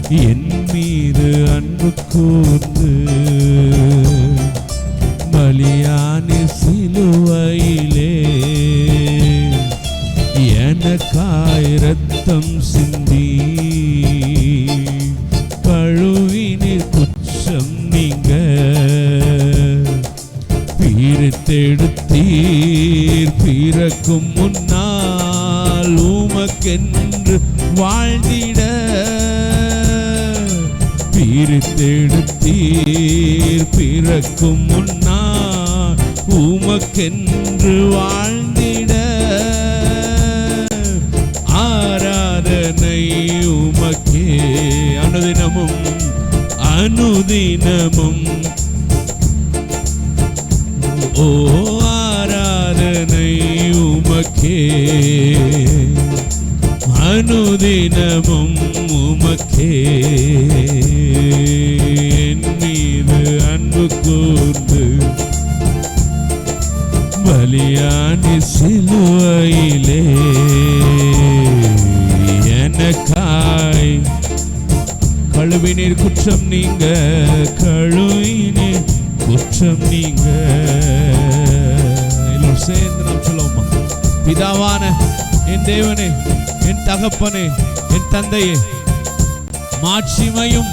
என் மீது அன்பு கூர்ந்து பலியானி சிலுவையிலே எனக்காய் இரத்தம் சிந்தி கழுவினீர் குற்றம் நீங்க பிரித்தெடுத்தீர் பிறக்கும் முன்னால் உமக்கென்று வாழ்ந்திட பிரித்தெடுத்தீர் பிறக்கும் முன்னால் உமக்கென்று வாழ்ந்திட ஆராதனை உமக்கே அனுதினமும் அனுதினமும் ஓ ஆராதனை உமக்கே அனுதினமும் உமக்கே என் மீது அன்பு கூர்ந்து பலியானி சிலுவையிலே எனக்காய் கழுவினீர் குற்றம் நீங்க கழுவினீர் குற்றம் நீங்க எல்லோரும் சேர்ந்து நாம் சொல்லுவோமா? பிதாவான என் தேவனே, என் தகப்பனே, என் தந்தையே, மாட்சிமையும்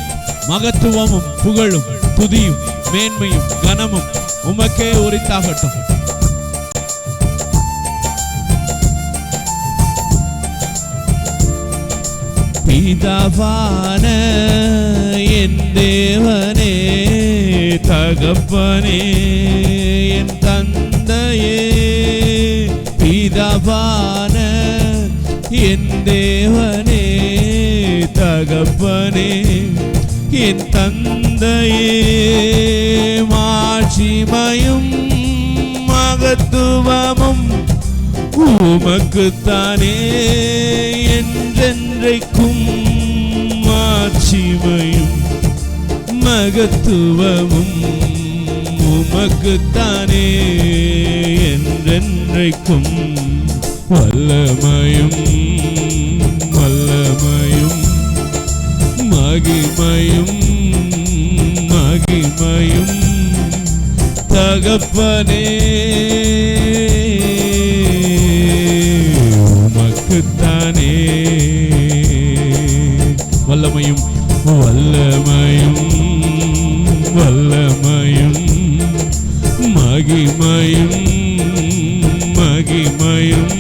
மகத்துவமும் புகழும் துதியும் மேன்மையும் கனமும் உமக்கே உரித்தாகட்டும். பிதாவான என் தேவனே, தகப்பனே, என் தந்தையே, பிதாவான என் தேவனே, தகப்பனே, என் தந்தையே, மாட்சிமையும் மகத்துவமும் உமக்குத்தானே என்றென்றைக்கும். மாட்சிமையும் மகத்துவமும் உமக்குத்தானே என்றென்றைக்கும். வல்லமையும் வல்லமையும் மகிமையும் மகிமையும் தகப்பனே உமக்குத்தானே. வல்லமையும் வல்லமையும் வல்லமையும் மகிமையும் மகிமையும்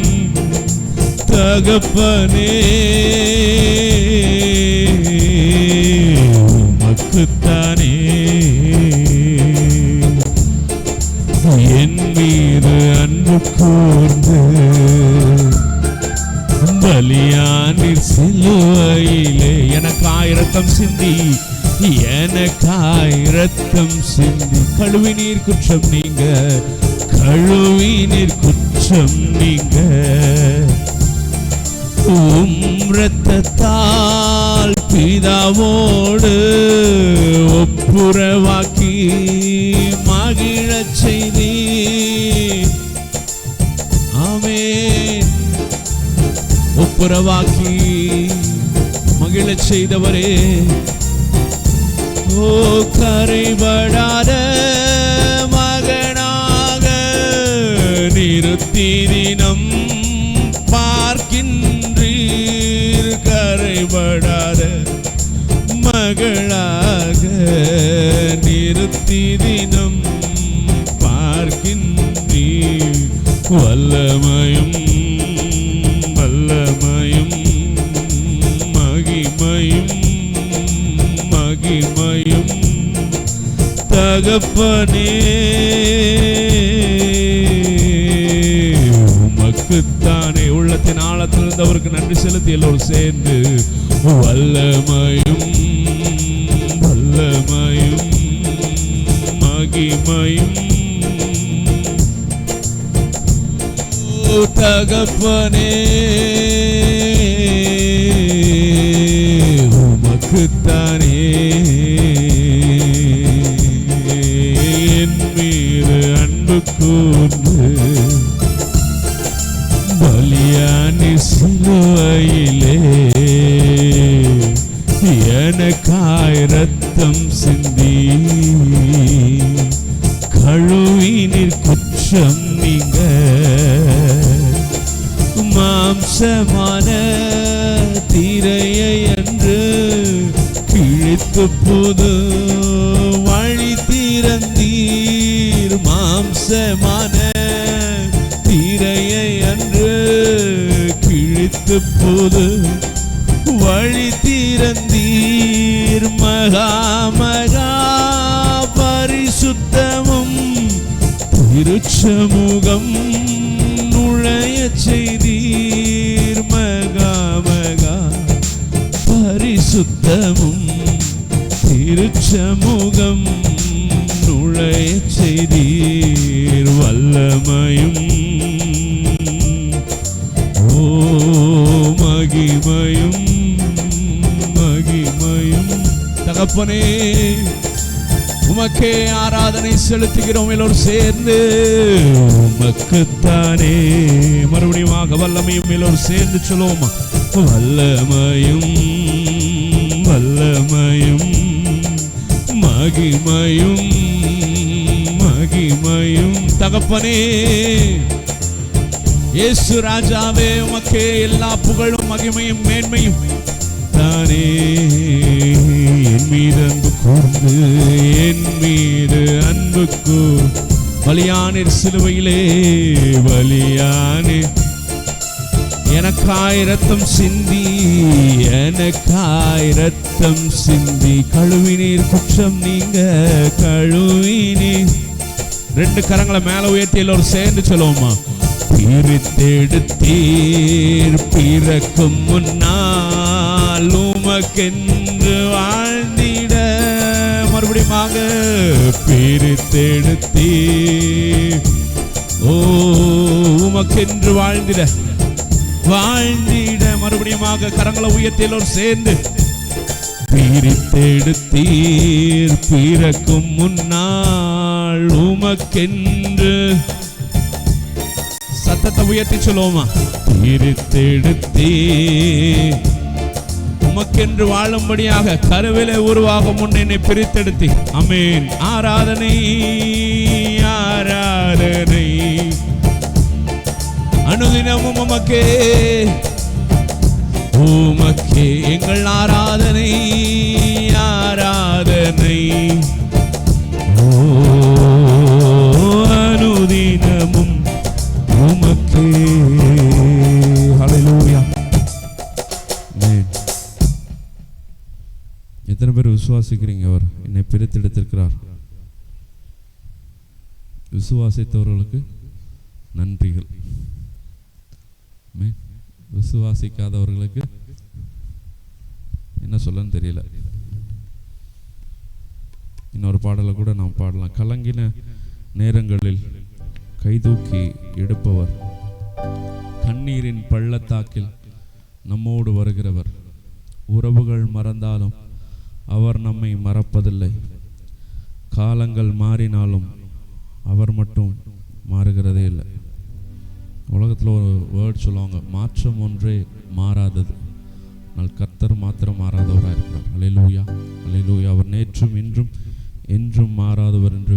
தகப்பனே உமக்குத்தானே. என் மீது அன்பு கூர்ந்து பலியானீர் சிலுவையிலே எனக்காய் இரத்தம் சிந்தி எனக்காய் இரத்தம் சிந்தி கழுவினீர் குற்றம் நீங்க கழுவினீர் குற்றம் நீங்க. இரத்தத்தால் பிதாவோடு ஒப்புரவாக்கி மகிழச் செய்தி. ஆமென். ஒப்புரவாக்கி மகிழச் செய்தவரே, ஓ கரைபடாத மகனாக நிறுத்தி தினம் பார்க்கின்றீர். கரைபடாத மகளாக நிறுத்தி தினம் பார்க்கின்றீர். வல்லமையும் வல்லமையும் மகிமையும் மகிமையும் தகப்பனே உமக்குத்தானே. உள்ளத்தின் ஆழத்திலிருந்து அவருக்கு நன்றி செலுத்தி எல்லோரும் சேர்ந்து வல்லமையும் வல்லமையும் மகிமையும் தகப்பனே உமக்குத்தானே. என் மீது அன்பு கூர்ந்து பலியானி சிலுவையிலே எனக்காய் ரத்தம் சிந்தி கழுவினீர் குற்றம் நீங்க மாம்சமான திரையை என்று கிழித்து புது வழி திறந்தீர் மாம்சமான திரையை என்று கிழித்து புது வழி திறந்தீர் மகா மகா பரிசுத்தமும் திருச்சமூகம் நுழைய செய்தீர் மகா மகா பரிசுத்தமும் திருச்சமூகம் நுழைய செய்தீர் வல்லமையும் ஓ மகிமையும் மகிமையும் தகப்பனே உமக்கே ஆராதனை செலுத்துகிறோம் எல்லோரும் சேர்ந்து உமக்குத்தானே மறுபடியும் வல்லமையும் எல்லோரும் சேர்ந்து சொல்லுவோம் வல்லமையும் வல்லமையும் மகிமையும் மகிமையும் தகப்பனே இயேசு ராஜாவே உமக்கே எல்லா புகழும் மகிமையும் மேன்மையும் தானே என் மீது அன்பு கூர்ந்து என் மீது அன்புக்கு பலியானீர் சிலுவையிலே பலியானீர் எனக்காய் ரத்தம் சிந்தி எனக்காய் ரத்தம் சிந்தி கழுவினீர் குற்றம் நீங்க கழுவினீர் ரெண்டு கரங்களை மேல உயர்த்தி எல்லோரும் சேர்ந்து சொல்லுவோமா பிரித்தெடுத்தீர் பிறக்கும் முன்னால் உமக்கென்று வாழ்ந்திட மறுபடியும் பிரித்தெடுத்தீர் ஓ உமக்கென்று வாழ்ந்திட மறுபடியும் கரங்களை உயர்த்தி எல்லோரும் சேர்ந்து பிரித்தெடுத்தீர் பிறக்கும் முன்னால் உமக்கென்று சத்தத்தை உயர்த்தி சொல்லுவோமா பிரித்தெடுத்தீர் உமக்கென்று வாழும்படியாக கருவிலே உருவாகும் முன் என்னை பிரித்தெடுத்தி ஆமென் ஆராதனை ஆராதனை அனுதினமும் உமக்கே உமக்கே எங்கள் ஆராதனை ஆராதனை ஓ அனுதினமும் உமக்கே ஹல்லேலூயா ஆமென். எத்தனை பேர் விசுவாசிக்கிறீங்க அவர் என்னை பிரித்தெடுத்திருக்கிறார்? விசுவாசித்தவர்களுக்கு நன்றிகள். விசுவாசிக்காதவர்களுக்கு என்ன சொல்லன்னு தெரியல. இன்னொரு பாடலை கூட நாம் பாடலாம். கலங்கின நேரங்களில் கைதூக்கி எடுப்பவர், கண்ணீரின் பள்ளத்தாக்கில் நம்மோடு வருகிறவர், உறவுகள் மறந்தாலும் அவர் நம்மை மறப்பதில்லை, காலங்கள் மாறினாலும் அவர் மட்டும் மாறுகிறதே இல்லை. உலகத்தில் ஒரு வேர்ட் சொல்லுவாங்க, மாற்றம் ஒன்றே மாறாதது, ஆனால் கர்த்தர் மாத்திரம் மாறாதவராக இருக்கிறார். அல்லேலூயா அல்லேலூயா. அவர் நேற்றும் இன்றும் என்றும் மாறாதவர் என்று